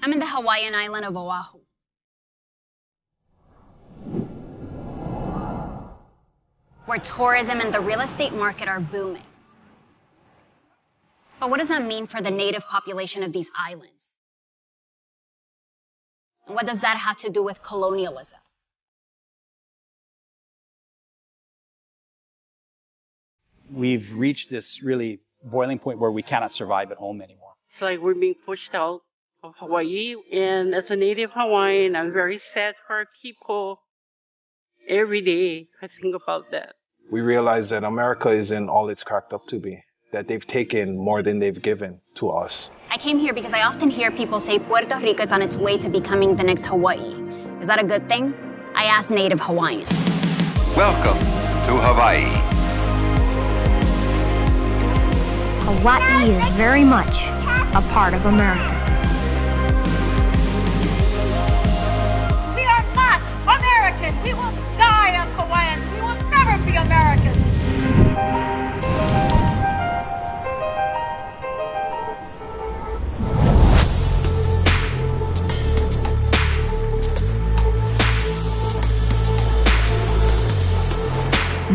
I'm in the Hawaiian island of Oahu. Where tourism and the real estate market are booming. But what does that mean for the native population of these islands? And what does that have to do with colonialism? We've reached this really boiling point where we cannot survive at home anymore. It's like we're being pushed out of Hawaii. And as a Native Hawaiian, I'm very sad for our people. Every day, I think about that. We realize that America isn't all it's cracked up to be, that they've taken more than they've given to us. I came here because I often hear people say Puerto Rico is on its way to becoming the next Hawaii. Is that a good thing? I asked Native Hawaiians. Welcome to Hawaii. Hawaii is very much a part of America. We are not American. We will die as Hawaiians. We will never be Americans.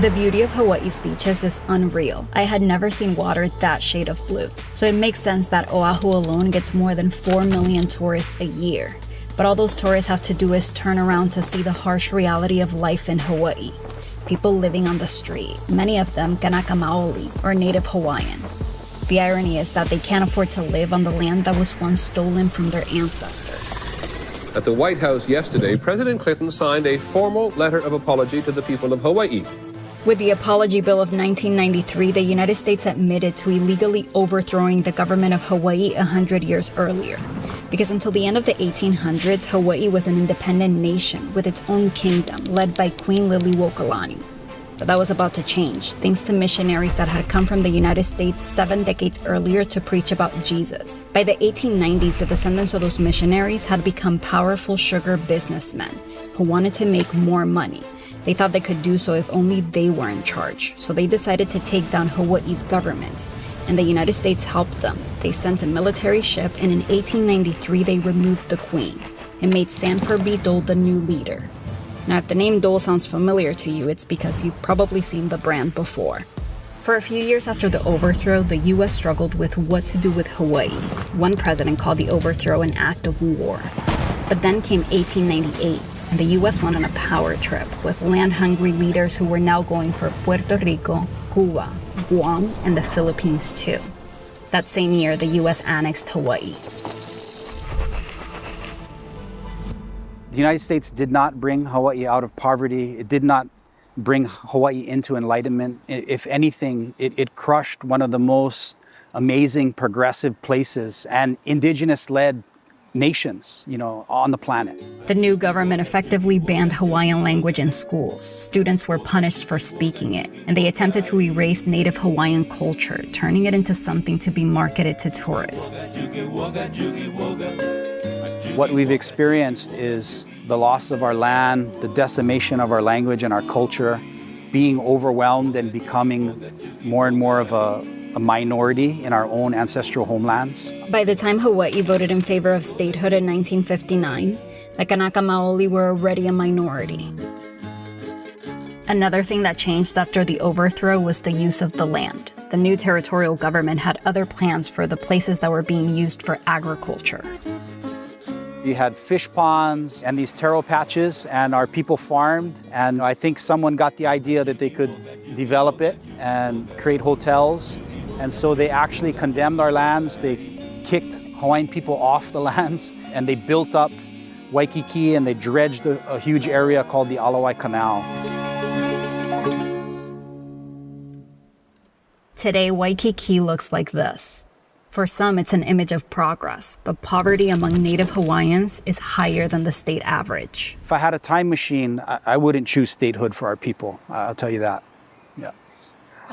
The beauty of Hawaii's beaches is unreal. I had never seen water that shade of blue. So it makes sense that Oahu alone gets more than 4 million tourists a year. But all those tourists have to do is turn around to see the harsh reality of life in Hawaii. People living on the street, many of them Kanaka Maoli or Native Hawaiian. The irony is that they can't afford to live on the land that was once stolen from their ancestors. At the White House yesterday, President Clinton signed a formal letter of apology to the people of Hawaii. With the Apology Bill of 1993, the United States admitted to illegally overthrowing the government of Hawaii 100 years earlier. Because until the end of the 1800s, Hawaii was an independent nation with its own kingdom, led by Queen Liliuokalani. But that was about to change, thanks to missionaries that had come from the United States 7 decades earlier to preach about Jesus. By the 1890s, the descendants of those missionaries had become powerful sugar businessmen who wanted to make more money. They thought they could do so if only they were in charge, so they decided to take down Hawaii's government, and the United States helped them. They sent a military ship, and in 1893 they removed the queen and made Sanford B. Dole the new leader. Now, if the name Dole sounds familiar to you, it's because you've probably seen the brand before. For a few years after the overthrow, the U.S. struggled with what to do with Hawaii. One president called the overthrow an act of war. But then came 1898. And the U.S. went on a power trip with land-hungry leaders who were now going for Puerto Rico, Cuba, Guam, and the Philippines too. That same year, the U.S. annexed Hawaii. The United States did not bring Hawaii out of poverty. It did not bring Hawaii into enlightenment. If anything, it crushed one of the most amazing progressive places and indigenous-led nations, on the planet. The new government effectively banned Hawaiian language in schools. Students were punished for speaking it, and they attempted to erase Native Hawaiian culture, turning it into something to be marketed to tourists. What we've experienced is the loss of our land, the decimation of our language and our culture, being overwhelmed and becoming more and more of a minority in our own ancestral homelands. By the time Hawaii voted in favor of statehood in 1959, the Kanaka Maoli were already a minority. Another thing that changed after the overthrow was the use of the land. The new territorial government had other plans for the places that were being used for agriculture. You had fish ponds and these taro patches, and our people farmed, and I think someone got the idea that they could develop it and create hotels. And so they actually condemned our lands. They kicked Hawaiian people off the lands, and they built up Waikiki, and they dredged a huge area called the Alawai Canal. Today, Waikiki looks like this. For some, it's an image of progress, but poverty among Native Hawaiians is higher than the state average. If I had a time machine, I wouldn't choose statehood for our people. I'll tell you that. Yeah.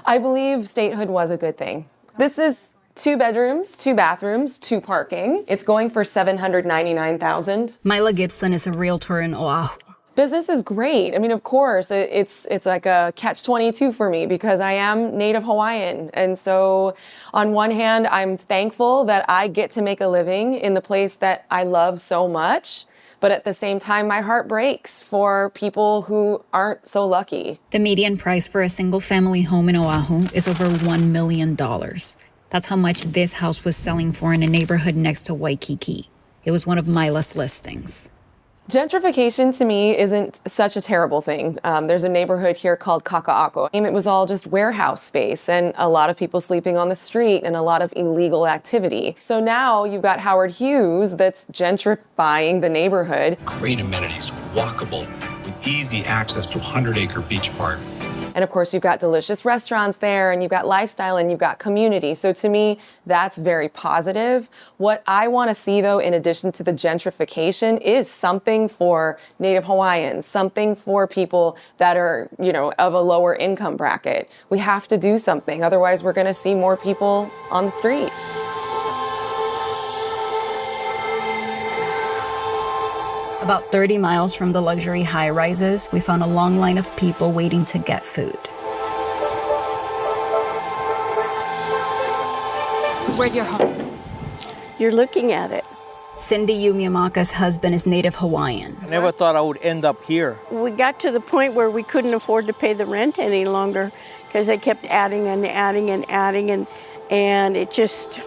I believe statehood was a good thing. This is 2 bedrooms, 2 bathrooms, 2 parking. It's going for $799,000. Myla Gibson is a realtor in Oahu. Business is great. I mean, of course, it's like a catch-22 for me because I am Native Hawaiian. And so on one hand, I'm thankful that I get to make a living in the place that I love so much. But at the same time, my heart breaks for people who aren't so lucky. The median price for a single-family home in Oahu is over $1 million. That's how much this house was selling for in a neighborhood next to Waikiki. It was one of Mila's listings. Gentrification to me isn't such a terrible thing. There's a neighborhood here called Kaka'ako. It was all just warehouse space and a lot of people sleeping on the street and a lot of illegal activity. So now you've got Howard Hughes that's gentrifying the neighborhood. Great amenities, walkable, with easy access to a 100-acre beach park. And of course, you've got delicious restaurants there, and you've got lifestyle, and you've got community. So to me, that's very positive. What I want to see, though, in addition to the gentrification, is something for Native Hawaiians, something for people that are, of a lower income bracket. We have to do something. Otherwise, we're going to see more people on the streets. About 30 miles from the luxury high-rises, we found a long line of people waiting to get food. Where's your home? You're looking at it. Cindy Yumiyamaka's husband is Native Hawaiian. I never thought I would end up here. We got to the point where we couldn't afford to pay the rent any longer because they kept adding and adding and adding, and it just...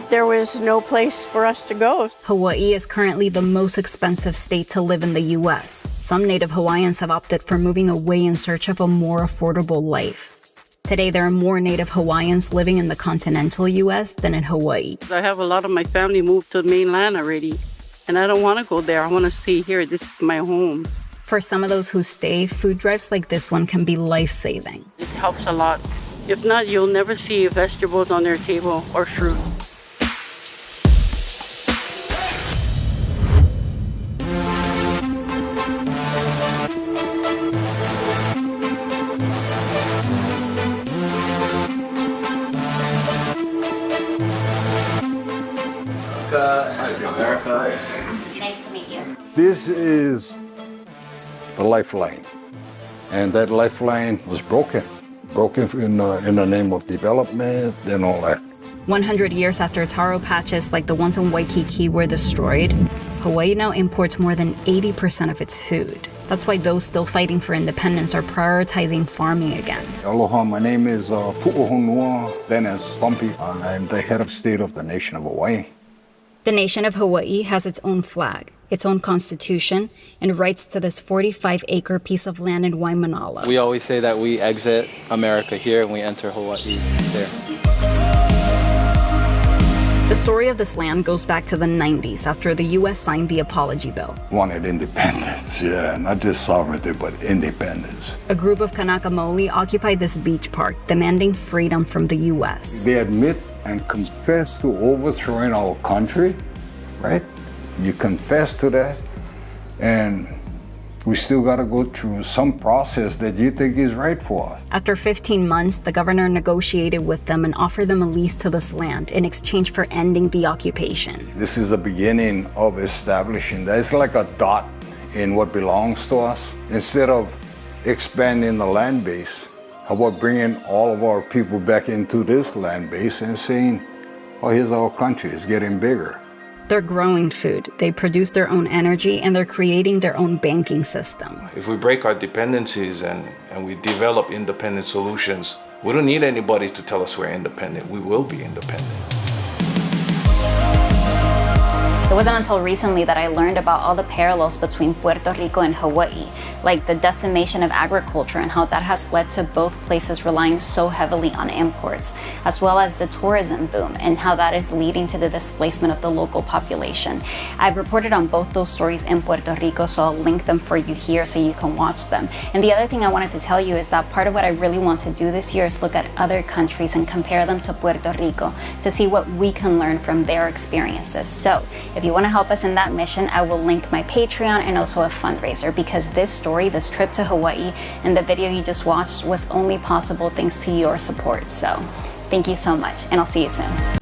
there was no place for us to go. Hawaii is currently the most expensive state to live in the U.S. Some Native Hawaiians have opted for moving away in search of a more affordable life. Today, there are more Native Hawaiians living in the continental U.S. than in Hawaii. I have a lot of my family moved to the mainland already, and I don't want to go there. I want to stay here. This is my home. For some of those who stay, food drives like this one can be life-saving. It helps a lot. If not, you'll never see vegetables on their table or fruit. America. Nice to meet you. This is the lifeline, and that lifeline was broken in the name of development and all that. 100 years after taro patches like the ones in Waikiki were destroyed, Hawaii now imports more than 80% of its food. That's why those still fighting for independence are prioritizing farming again. Aloha, my name is Pu'uhonua Dennis Bumpy. I'm the head of state of the nation of Hawaii. The nation of Hawaii has its own flag, its own constitution, and rights to this 45-acre piece of land in Waimanala. We always say that we exit America here and we enter Hawaii there. The story of this land goes back to the 90s after the U.S. signed the Apology Bill. Wanted independence, yeah, not just sovereignty, but independence. A group of Kanaka Maoli occupied this beach park, demanding freedom from the U.S. They admit and confess to overthrowing our country, right? You confess to that, and we still got to go through some process that you think is right for us. After 15 months, the governor negotiated with them and offered them a lease to this land in exchange for ending the occupation. This is the beginning of establishing that. It's like a dot in what belongs to us. Instead of expanding the land base, how about bringing all of our people back into this land base and saying, oh, here's our country, it's getting bigger. They're growing food, they produce their own energy, and they're creating their own banking system. If we break our dependencies and we develop independent solutions, we don't need anybody to tell us we're independent. We will be independent. It wasn't until recently that I learned about all the parallels between Puerto Rico and Hawaii, like the decimation of agriculture and how that has led to both places relying so heavily on imports, as well as the tourism boom and how that is leading to the displacement of the local population. I've reported on both those stories in Puerto Rico, so I'll link them for you here so you can watch them. And the other thing I wanted to tell you is that part of what I really want to do this year is look at other countries and compare them to Puerto Rico to see what we can learn from their experiences. So if you want to help us in that mission, I will link my Patreon and also a fundraiser, because this story, this trip to Hawaii, and the video you just watched was only possible thanks to your support. So thank you so much, and I'll see you soon.